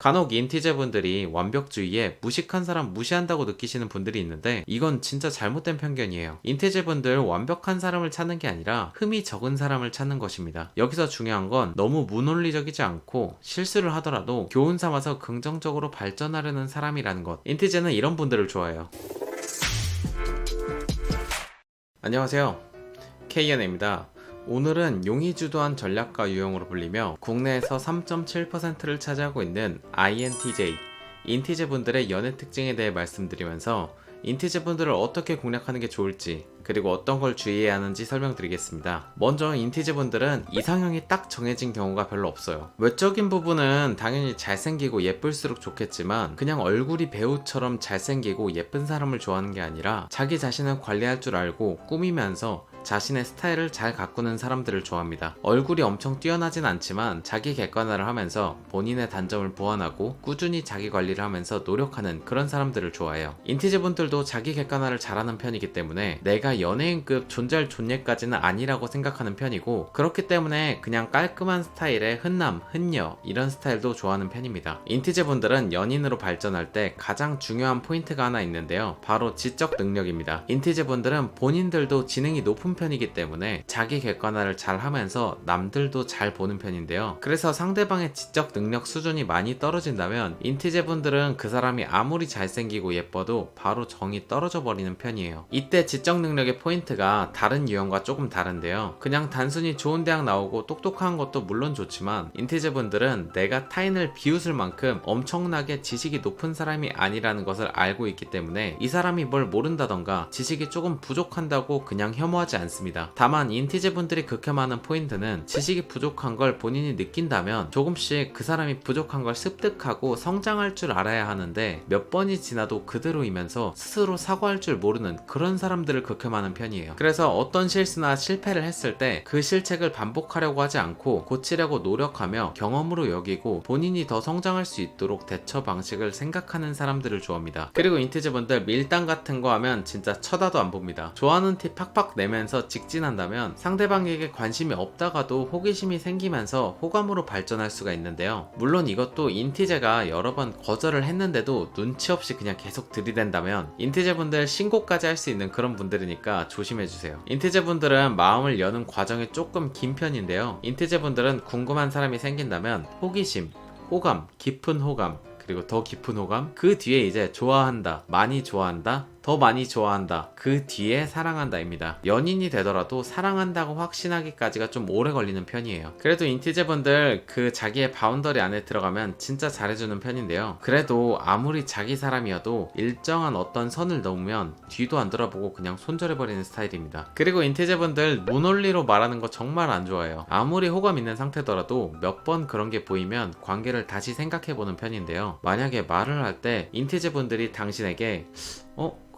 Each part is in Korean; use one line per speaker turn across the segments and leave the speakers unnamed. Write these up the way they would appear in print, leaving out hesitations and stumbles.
간혹 인티제분들이 완벽주의에 무식한 사람 무시한다고 느끼시는 분들이 있는데 이건 진짜 잘못된 편견이에요. 인티제분들 완벽한 사람을 찾는 게 아니라 흠이 적은 사람을 찾는 것입니다. 여기서 중요한 건 너무 무논리적이지 않고 실수를 하더라도 교훈 삼아서 긍정적으로 발전하려는 사람이라는 것. 인티제는 이런 분들을 좋아해요. 안녕하세요, K연입니다. 오늘은 용이 주도한 전략가 유형으로 불리며 국내에서 3.7%를 차지하고 있는 INTJ, 인티제 분들의 연애 특징에 대해 말씀드리면서 인티제 분들을 어떻게 공략하는 게 좋을지, 그리고 어떤 걸 주의해야 하는지 설명드리겠습니다. 먼저 인티제 분들은 이상형이 딱 정해진 경우가 별로 없어요. 외적인 부분은 당연히 잘생기고 예쁠수록 좋겠지만 그냥 얼굴이 배우처럼 잘생기고 예쁜 사람을 좋아하는 게 아니라 자기 자신을 관리할 줄 알고 꾸미면서 자신의 스타일을 잘 가꾸는 사람들을 좋아합니다. 얼굴이 엄청 뛰어나진 않지만 자기 객관화를 하면서 본인의 단점을 보완하고 꾸준히 자기 관리를 하면서 노력하는 그런 사람들을 좋아해요. 인티제 분들도 자기 객관화를 잘하는 편이기 때문에 내가 연예인급 존잘 존예까지는 아니라고 생각하는 편이고, 그렇기 때문에 그냥 깔끔한 스타일의 흔남, 흔녀 이런 스타일도 좋아하는 편입니다. 인티제 분들은 연인으로 발전할 때 가장 중요한 포인트가 하나 있는데요, 바로 지적 능력입니다. 인티제 분들은 본인들도 지능이 높은 편이기 때문에 자기 객관화를 잘 하면서 남들도 잘 보는 편인데요, 그래서 상대방의 지적 능력 수준이 많이 떨어진다면 인티제 분들은 그 사람이 아무리 잘생기고 예뻐도 바로 정이 떨어져 버리는 편이에요. 이때 지적 능력의 포인트가 다른 유형과 조금 다른데요, 그냥 단순히 좋은 대학 나오고 똑똑한 것도 물론 좋지만 인티제 분들은 내가 타인을 비웃을 만큼 엄청나게 지식이 높은 사람이 아니라는 것을 알고 있기 때문에 이 사람이 뭘 모른다던가 지식이 조금 부족한다고 그냥 혐오하지 않습니다. 다만 인티제 분들이 극혐하는 포인트는 지식이 부족한 걸 본인이 느낀다면 조금씩 그 사람이 부족한 걸 습득하고 성장할 줄 알아야 하는데 몇 번이 지나도 그대로이면서 스스로 사과할 줄 모르는 그런 사람들을 극혐하는 편이에요. 그래서 어떤 실수나 실패를 했을 때 그 실책을 반복하려고 하지 않고 고치려고 노력하며 경험으로 여기고 본인이 더 성장할 수 있도록 대처 방식을 생각하는 사람들을 좋아합니다. 그리고 인티제 분들 밀당 같은 거 하면 진짜 쳐다도 안 봅니다. 좋아하는 티 팍팍 내면서 직진한다면 상대방에게 관심이 없다가도 호기심이 생기면서 호감으로 발전할 수가 있는데요, 물론 이것도 인티제가 여러 번 거절을 했는데도 눈치 없이 그냥 계속 들이댄다면 인티제 분들 신고까지 할 수 있는 그런 분들이니까 조심해주세요. 인티제 분들은 마음을 여는 과정이 조금 긴 편인데요, 인티제 분들은 궁금한 사람이 생긴다면 호기심, 호감, 깊은 호감, 그리고 더 깊은 호감, 그 뒤에 이제 좋아한다, 많이 좋아한다, 더 많이 좋아한다, 그 뒤에 사랑한다입니다. 연인이 되더라도 사랑한다고 확신하기까지가 좀 오래 걸리는 편이에요. 그래도 인티제 분들 그 자기의 바운더리 안에 들어가면 진짜 잘해주는 편인데요, 그래도 아무리 자기 사람이어도 일정한 어떤 선을 넘으면 뒤도 안 돌아보고 그냥 손절해버리는 스타일입니다. 그리고 인티제 분들 무논리로 말하는 거 정말 안 좋아해요. 아무리 호감 있는 상태더라도 몇 번 그런 게 보이면 관계를 다시 생각해보는 편인데요, 만약에 말을 할 때 인티제 분들이 당신에게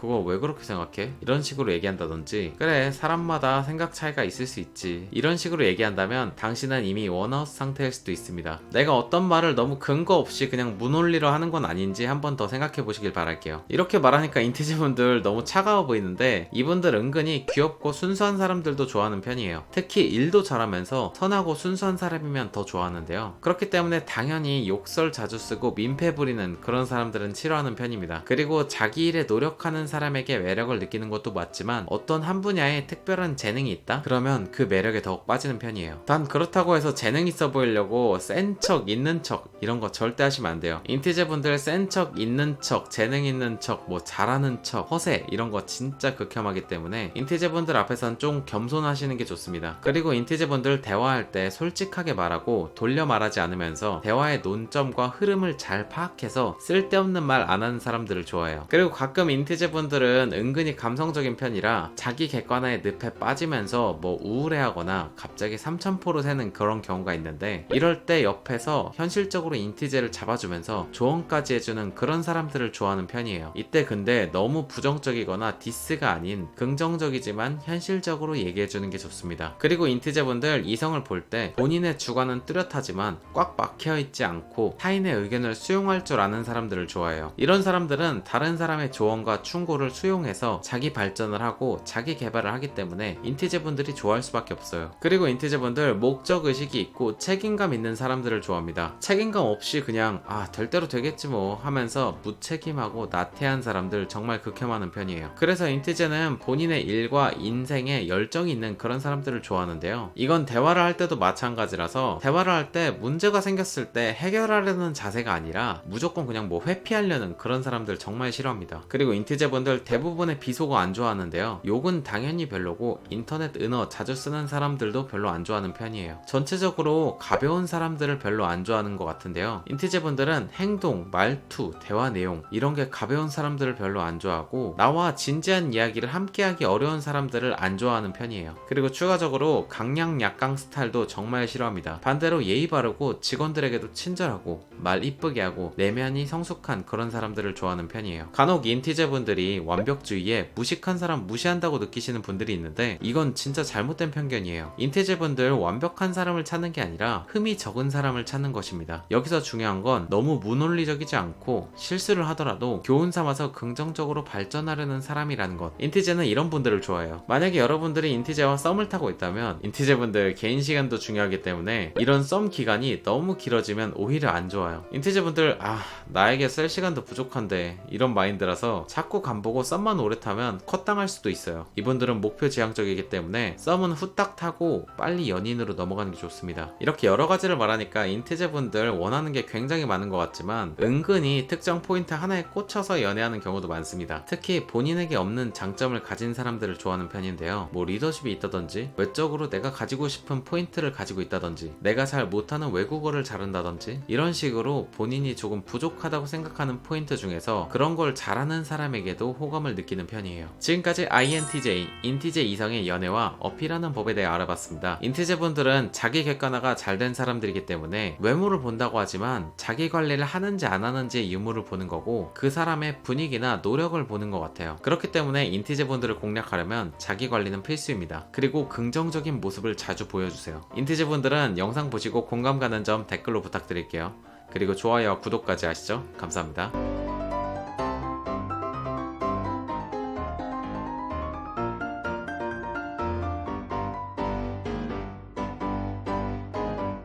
그거 왜 그렇게 생각해? 이런 식으로 얘기한다든지, 그래 사람마다 생각 차이가 있을 수 있지, 이런 식으로 얘기한다면 당신은 이미 원아웃 상태일 수도 있습니다. 내가 어떤 말을 너무 근거 없이 그냥 무논리로 하는 건 아닌지 한번 더 생각해 보시길 바랄게요. 이렇게 말하니까 인티제 분들 너무 차가워 보이는데 이분들 은근히 귀엽고 순수한 사람들도 좋아하는 편이에요. 특히 일도 잘하면서 선하고 순수한 사람이면 더 좋아하는데요, 그렇기 때문에 당연히 욕설 자주 쓰고 민폐 부리는 그런 사람들은 싫어하는 편입니다. 그리고 자기 일에 노력하는 사람에게 매력을 느끼는 것도 맞지만 어떤 한 분야에 특별한 재능이 있다? 그러면 그 매력에 더욱 빠지는 편이에요. 단 그렇다고 해서 재능 있어 보이려고 센 척, 있는 척 이런 거 절대 하시면 안 돼요. 인티제 분들 센 척, 있는 척, 재능 있는 척, 뭐 잘하는 척, 허세 이런 거 진짜 극혐하기 때문에 인티제 분들 앞에선 좀 겸손하시는 게 좋습니다. 그리고 인티제 분들 대화할 때 솔직하게 말하고 돌려 말하지 않으면서 대화의 논점과 흐름을 잘 파악해서 쓸데없는 말 안 하는 사람들을 좋아해요. 그리고 가끔 인티제 분들은 은근히 감성적인 편이라 자기 객관화의 늪에 빠지면서 뭐 우울해하거나 갑자기 삼천포로 새는 그런 경우가 있는데, 이럴 때 옆에서 현실적으로 인티제를 잡아주면서 조언까지 해주는 그런 사람들을 좋아하는 편이에요. 이때 근데 너무 부정적이거나 디스가 아닌 긍정적이지만 현실적으로 얘기해주는 게 좋습니다. 그리고 인티제 분들 이성을 볼 때 본인의 주관은 뚜렷하지만 꽉 막혀있지 않고 타인의 의견을 수용할 줄 아는 사람들을 좋아해요. 이런 사람들은 다른 사람의 조언과 경험과 충고를 수용해서 자기 발전을 하고 자기 개발을 하기 때문에 인티제 분들이 좋아할 수밖에 없어요. 그리고 인티제 분들 목적 의식이 있고 책임감 있는 사람들을 좋아합니다. 책임감 없이 그냥 될 대로 되겠지 뭐 하면서 무책임하고 나태한 사람들 정말 극혐하는 편이에요. 그래서 인티제는 본인의 일과 인생에 열정이 있는 그런 사람들을 좋아하는데요. 이건 대화를 할 때도 마찬가지라서 대화를 할 때 문제가 생겼을 때 해결하려는 자세가 아니라 무조건 그냥 뭐 회피하려는 그런 사람들 정말 싫어합니다. 그리고 인티제 분들 대부분의 비속어 안 좋아하는데요. 욕은 당연히 별로고 인터넷 은어 자주 쓰는 사람들도 별로 안 좋아하는 편이에요. 전체적으로 가벼운 사람들을 별로 안 좋아하는 것 같은데요. 인티제 분들은 행동, 말투, 대화 내용 이런 게 가벼운 사람들을 별로 안 좋아하고 나와 진지한 이야기를 함께하기 어려운 사람들을 안 좋아하는 편이에요. 그리고 추가적으로 강약약강 스타일도 정말 싫어합니다. 반대로 예의 바르고 직원들에게도 친절하고 말 이쁘게 하고 내면이 성숙한 그런 사람들을 좋아하는 편이에요. 간혹 인티제 분들이 완벽주의에 무식한 사람 무시한다고 느끼시는 분들이 있는데 이건 진짜 잘못된 편견이에요. 인티제 분들 완벽한 사람을 찾는 게 아니라 흠이 적은 사람을 찾는 것입니다. 여기서 중요한 건 너무 무논리적이지 않고 실수를 하더라도 교훈 삼아서 긍정적으로 발전하려는 사람이라는 것. 인티제는 이런 분들을 좋아해요. 만약에 여러분들이 인티제와 썸을 타고 있다면 인티제 분들 개인 시간도 중요하기 때문에 이런 썸 기간이 너무 길어지면 오히려 안 좋아요. 인티제 분들 나에게 쓸 시간도 부족한데 이런 마인드라서 자꾸 간보고 썸만 오래 타면 컷당할 수도 있어요. 이분들은 목표 지향적이기 때문에 썸은 후딱 타고 빨리 연인으로 넘어가는 게 좋습니다. 이렇게 여러 가지를 말하니까 인티제 분들 원하는 게 굉장히 많은 것 같지만 은근히 특정 포인트 하나에 꽂혀서 연애하는 경우도 많습니다. 특히 본인에게 없는 장점을 가진 사람들을 좋아하는 편인데요. 뭐 리더십이 있다든지 외적으로 내가 가지고 싶은 포인트를 가지고 있다든지 내가 잘 못하는 외국어를 잘한다든지 이런 식으로 본인이 조금 부족하다고 생각하는 포인트 중에서 그런 걸 잘하는 사람에게도 호감을 느끼는 편이에요. 지금까지 INTJ, 인티제 이성의 연애와 어필하는 법에 대해 알아봤습니다. 인티제 분들은 자기 객관화가 잘 된 사람들이기 때문에 외모를 본다고 하지만 자기 관리를 하는지 안 하는지의 유무를 보는 거고 그 사람의 분위기나 노력을 보는 것 같아요. 그렇기 때문에 인티제 분들을 공략하려면 자기 관리는 필수입니다. 그리고 긍정적인 모습을 자주 보여주세요. 인티제 분들은 영상 보시고 공감 가는 점 댓글로 부탁드릴게요. 그리고 좋아요와 구독까지 하시죠. 감사합니다.